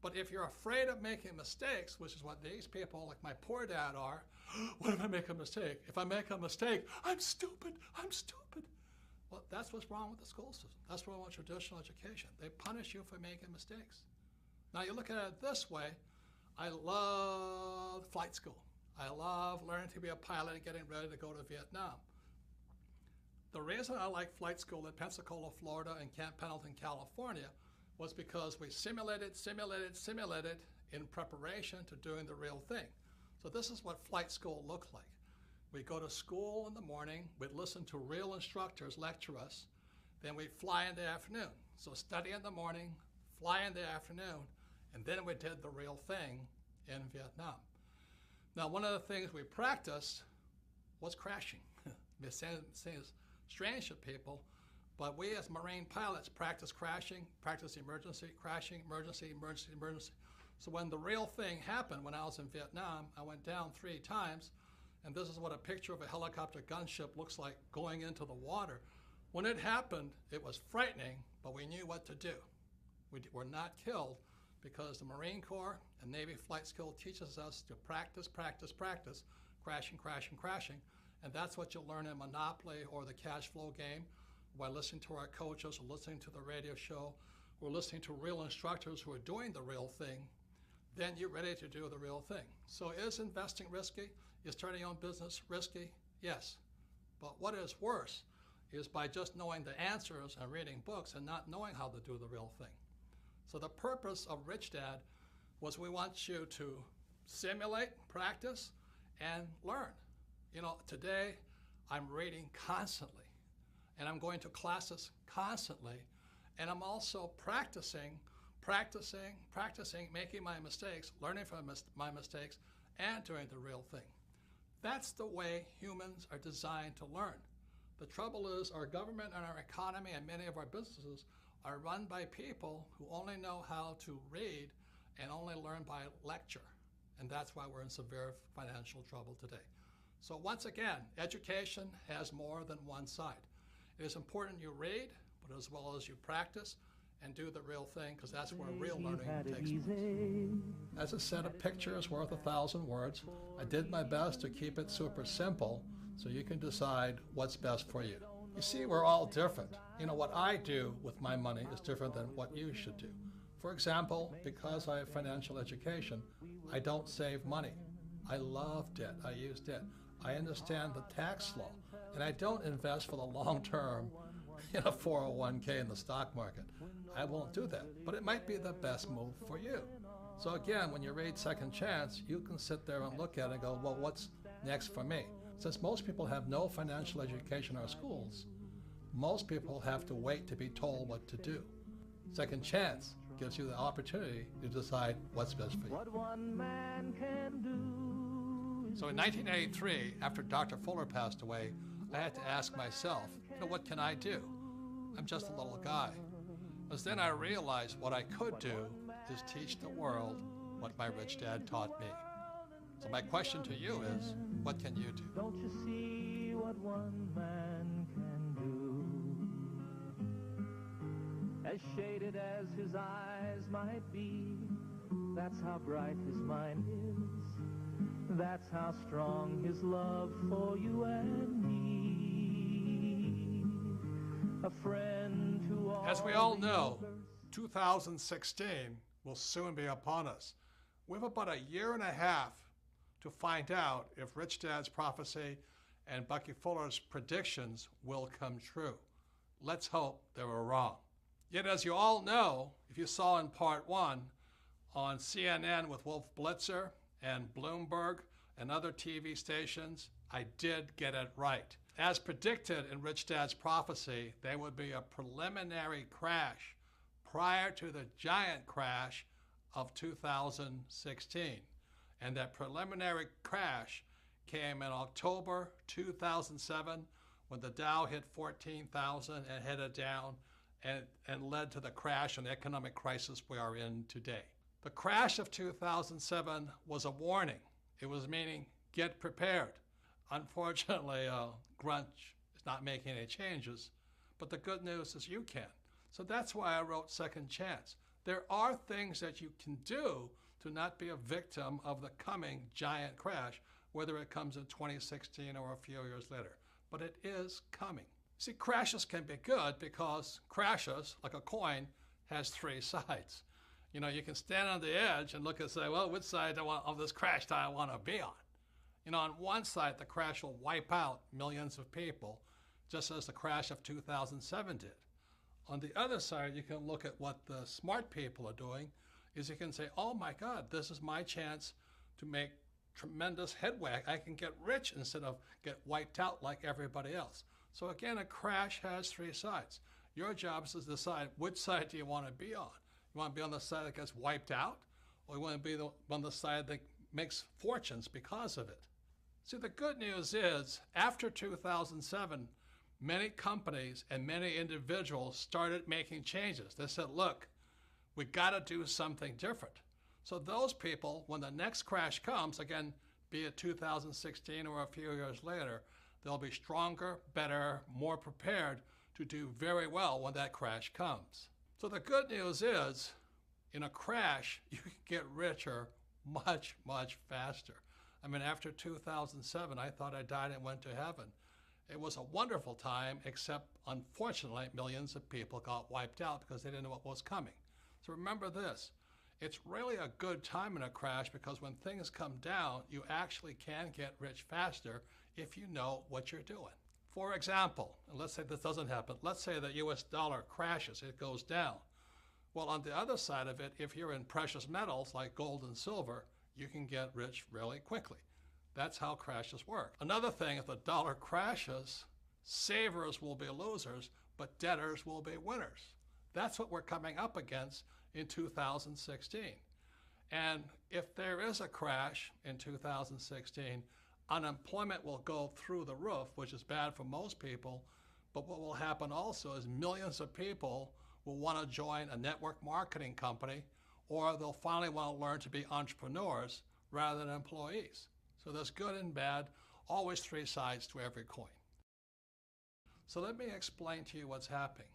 But if you're afraid of making mistakes, which is what these people like my poor dad are, what if I make a mistake? If I make a mistake, I'm stupid, I'm stupid. Well, that's what's wrong with the school system. That's what's wrong with traditional education. They punish you for making mistakes. Now you look at it this way, I love flight school. I love learning to be a pilot and getting ready to go to Vietnam. The reason I like flight school at Pensacola, Florida and Camp Pendleton, California was because we simulated in preparation to doing the real thing. So this is what flight school looked like. We'd go to school in the morning, we'd listen to real instructors lecture us, then we'd fly in the afternoon. So study in the morning, fly in the afternoon, and then we did the real thing in Vietnam. Now, one of the things we practiced was crashing. It seems strange to people, but we as Marine pilots practice crashing, practice emergency, crashing, emergency, emergency, emergency. So when the real thing happened, when I was in Vietnam, I went down 3 times, and this is what a picture of a helicopter gunship looks like going into the water. When it happened, it was frightening, but we knew what to do. We were not killed because the Marine Corps and Navy flight school teaches us to practice, practice, practice, crashing, crashing, crashing. And that's what you'll learn in Monopoly or the cash flow game by listening to our coaches or listening to the radio show or listening to real instructors who are doing the real thing. Then you're ready to do the real thing. So is investing risky? Is starting your own business risky? Yes. But what is worse is by just knowing the answers and reading books and not knowing how to do the real thing. So the purpose of Rich Dad was we want you to simulate, practice, and learn. You know, today I'm reading constantly, and I'm going to classes constantly, and I'm also practicing, making my mistakes, learning from my mistakes, and doing the real thing. That's the way humans are designed to learn. The trouble is our government and our economy and many of our businesses are run by people who only know how to read and only learn by lecture. And that's why we're in severe financial trouble today. So once again, education has more than one side. It is important you read, but as well as you practice and do the real thing, because that's where real learning takes place. As a set of pictures worth 1,000 words, I did my best to keep it super simple so you can decide what's best for you. You see, we're all different. You know, what I do with my money is different than what you should do. For example, because I have financial education, I don't save money. I love debt. I use debt. I understand the tax law, and I don't invest for the long term in a 401k in the stock market. I won't do that, but it might be the best move for you. So again, when you read Second Chance, you can sit there and look at it and go, well, what's next for me? Since most people have no financial education in our schools, most people have to wait to be told what to do. Second Chance gives you the opportunity to decide what's best for you. What one man can do. So in 1983, after Dr. Fuller passed away, I had to ask myself, what can I do? I'm just a little guy. But then I realized what I could do is teach the world what my rich dad taught me. So my question to you is, what can you do? Don't you see what one man can do? As shaded as his eyes might be, that's how bright his mind is. That's how strong his love for you and me. A friend to all. As we all know, 2016 will soon be upon us. We have about a year and a half to find out if Rich Dad's prophecy and Bucky Fuller's predictions will come true. Let's hope they were wrong. Yet as you all know, if you saw in part 1 on CNN with Wolf Blitzer and Bloomberg and other TV stations, I did get it right. As predicted in Rich Dad's prophecy, there would be a preliminary crash prior to the giant crash of 2016. And that preliminary crash came in October 2007 when the Dow hit 14,000 and headed down and led to the crash and economic crisis we are in today. The crash of 2007 was a warning. It was meaning, get prepared. Unfortunately, Grunch is not making any changes, but the good news is you can. So that's why I wrote Second Chance. There are things that you can do to not be a victim of the coming giant crash, whether it comes in 2016 or a few years later. But it is coming. See, crashes can be good because crashes, like a coin, has three sides. You know, you can stand on the edge and look and say, well, which side of this crash do I want to be on? You know, on one side, the crash will wipe out millions of people, just as the crash of 2007 did. On the other side, you can look at what the smart people are doing, is you can say, oh my God, this is my chance to make tremendous headway. I can get rich instead of get wiped out like everybody else. So again, a crash has three sides. Your job is to decide which side do you want to be on. You want to be on the side that gets wiped out, or you want to be on the side that makes fortunes because of it? See, the good news is, after 2007, many companies and many individuals started making changes. They said, look, we got to do something different. So those people, when the next crash comes, again, be it 2016 or a few years later, they'll be stronger, better, more prepared to do very well when that crash comes. So the good news is, in a crash, you can get richer much, much faster. I mean, after 2007, I thought I died and went to heaven. It was a wonderful time, except unfortunately, millions of people got wiped out because they didn't know what was coming. So remember this, it's really a good time in a crash because when things come down, you actually can get rich faster if you know what you're doing. For example, and let's say this doesn't happen, let's say the US dollar crashes, it goes down. Well, on the other side of it, if you're in precious metals like gold and silver, you can get rich really quickly. That's how crashes work. Another thing, if the dollar crashes, savers will be losers, but debtors will be winners. That's what we're coming up against in 2016. And if there is a crash in 2016, unemployment will go through the roof, which is bad for most people. But what will happen also is millions of people will want to join a network marketing company, or they'll finally want to learn to be entrepreneurs rather than employees. So there's good and bad, always three sides to every coin. So let me explain to you what's happening.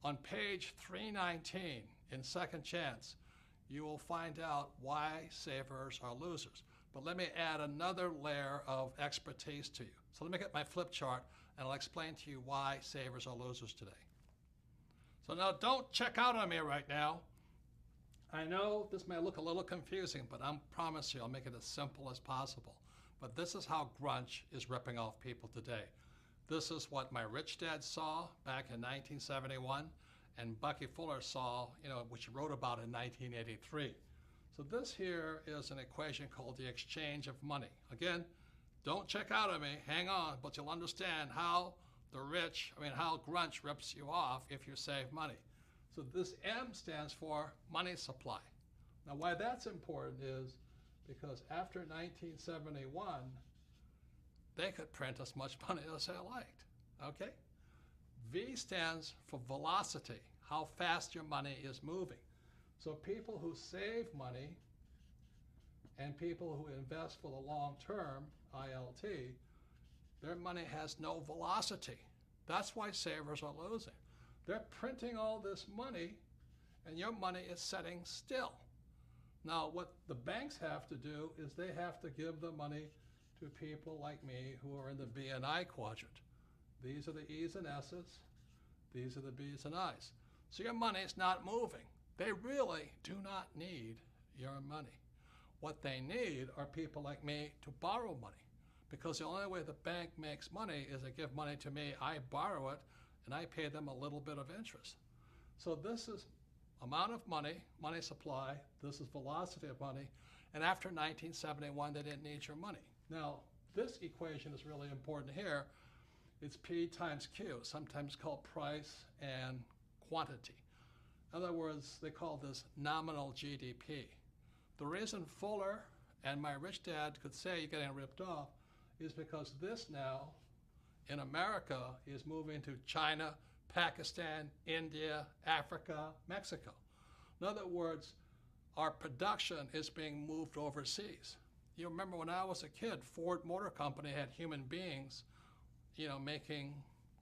On page 319 in Second Chance, you will find out why savers are losers. But let me add another layer of expertise to you. So let me get my flip chart and I'll explain to you why savers are losers today. So now don't check out on me right now. I know this may look a little confusing, but I promise you I'll make it as simple as possible. But this is how grunge is ripping off people today. This is what my rich dad saw back in 1971 and Bucky Fuller saw, which he wrote about in 1983. So this here is an equation called the exchange of money. Again, don't check out on me, hang on, but you'll understand how how grunge rips you off if you save money. So this M stands for money supply. Now why that's important is because after 1971, they could print as much money as they liked, okay? V stands for velocity, how fast your money is moving. So people who save money and people who invest for the long term, ILT, their money has no velocity. That's why savers are losing. They're printing all this money and your money is sitting still. Now, what the banks have to do is they have to give the money to people like me who are in the B and I quadrant. These are the E's and S's. These are the B's and I's. So your money is not moving. They really do not need your money. What they need are people like me to borrow money, because the only way the bank makes money is they give money to me, I borrow it, and I pay them a little bit of interest. So this is amount of money, money supply, this is velocity of money, and after 1971, they didn't need your money. Now, this equation is really important here. It's P times Q, sometimes called price and quantity. In other words, they call this nominal GDP. The reason Fuller and my rich dad could say you're getting ripped off is because this now in America is moving to China, Pakistan, India, Africa, Mexico. In other words, our production is being moved overseas. You remember when I was a kid, Ford Motor Company had human beings, making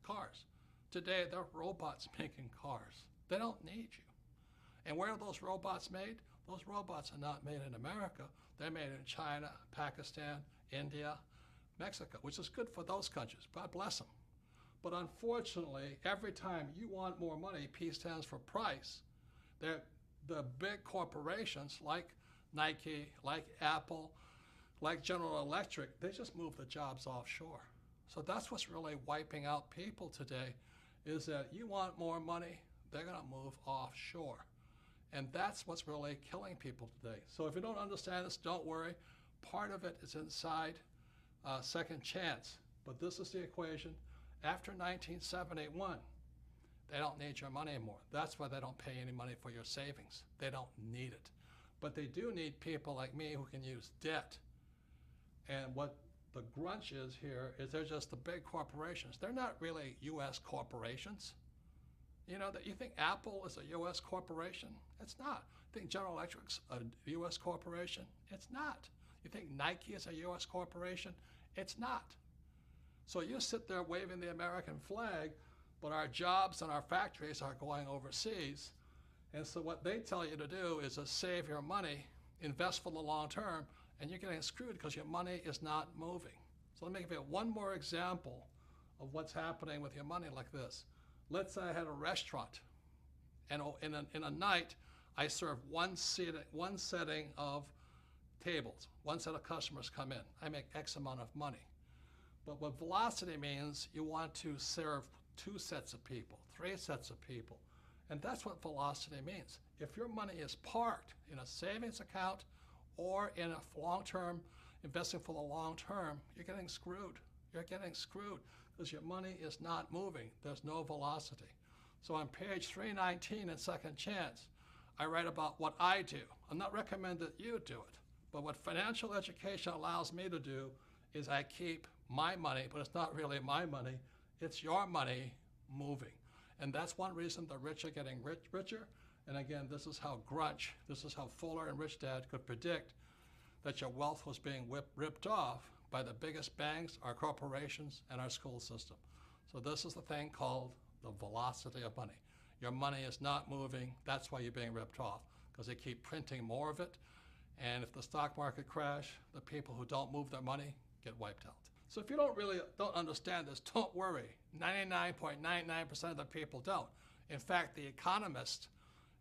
cars. Today, they're robots making cars. They don't need you. And where are those robots made? Those robots are not made in America. They're made in China, Pakistan, India, Mexico, which is good for those countries. God bless them. But unfortunately, every time you want more money, P stands for price, the big corporations like Nike, like Apple, like General Electric, they just move the jobs offshore. So that's what's really wiping out people today, is that you want more money, they're going to move offshore. And that's what's really killing people today. So if you don't understand this, don't worry. Part of it is inside Second Chance. But this is the equation. After 1971, they don't need your money anymore. That's why they don't pay any money for your savings. They don't need it. But they do need people like me who can use debt. And what the grunge is here is they're just the big corporations. They're not really U.S. corporations. You know, that you think Apple is a U.S. corporation? It's not. You think General Electric's a U.S. corporation? It's not. You think Nike is a U.S. corporation? It's not. So you sit there waving the American flag, but our jobs and our factories are going overseas. And so what they tell you to do is to save your money, invest for the long term, and you're getting screwed because your money is not moving. So let me give you one more example of what's happening with your money like this. Let's say I had a restaurant, and in a night, I serve one setting of tables, one set of customers come in. I make X amount of money. But what velocity means, you want to serve 2 sets of people, 3 sets of people. And that's what velocity means. If your money is parked in a savings account or in a long-term, investing for the long term, you're getting screwed. You're getting screwed because your money is not moving. There's no velocity. So on page 319 in Second Chance, I write about what I do. I'm not recommending that you do it, but what financial education allows me to do is I keep my money, but it's not really my money, it's your money moving. And that's one reason the rich are getting richer. And again, this is how grunge, this is how Fuller and Rich Dad could predict that your wealth was being ripped off by the biggest banks, our corporations, and our school system. So this is the thing called the velocity of money. Your money is not moving, that's why you're being ripped off, because they keep printing more of it. And if the stock market crash, the people who don't move their money get wiped out. So if you don't understand this, don't worry. 99.99% of the people don't. In fact, the economist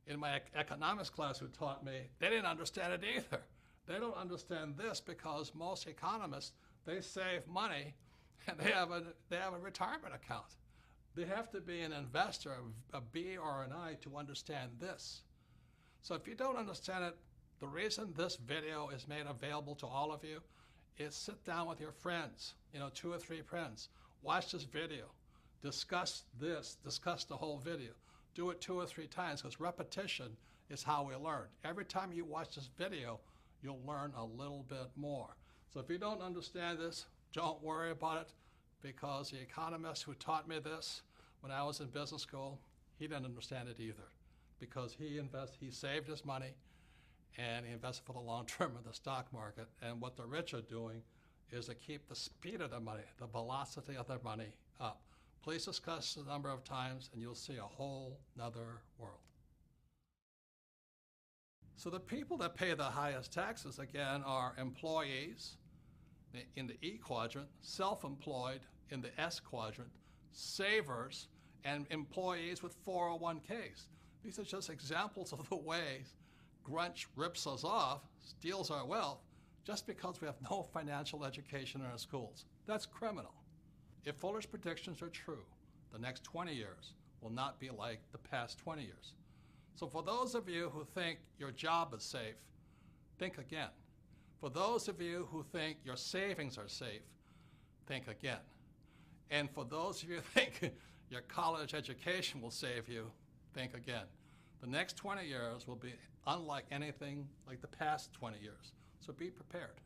in my economics class who taught me, they didn't understand it either. They don't understand this because most economists, they save money and they have a retirement account. They have to be an investor, a B or an I, to understand this. So if you don't understand it, the reason this video is made available to all of you is sit down with your friends, 2 or 3 friends, watch this video, discuss this, discuss the whole video. Do it 2 or 3 times because repetition is how we learn. Every time you watch this video, you'll learn a little bit more. So if you don't understand this, don't worry about it because the economist who taught me this when I was in business school, he didn't understand it either because he saved his money and he invested for the long term in the stock market. And what the rich are doing is to keep the speed of their money, the velocity of their money up. Please discuss the number of times and you'll see a whole nother world. So the people that pay the highest taxes, again, are employees in the E quadrant, self-employed in the S quadrant, savers, and employees with 401ks. These are just examples of the ways grunge rips us off, steals our wealth, just because we have no financial education in our schools. That's criminal. If Fuller's predictions are true, the next 20 years will not be like the past 20 years. So for those of you who think your job is safe, think again. For those of you who think your savings are safe, think again. And for those of you who think your college education will save you, think again. The next 20 years will be unlike anything like the past 20 years. So be prepared.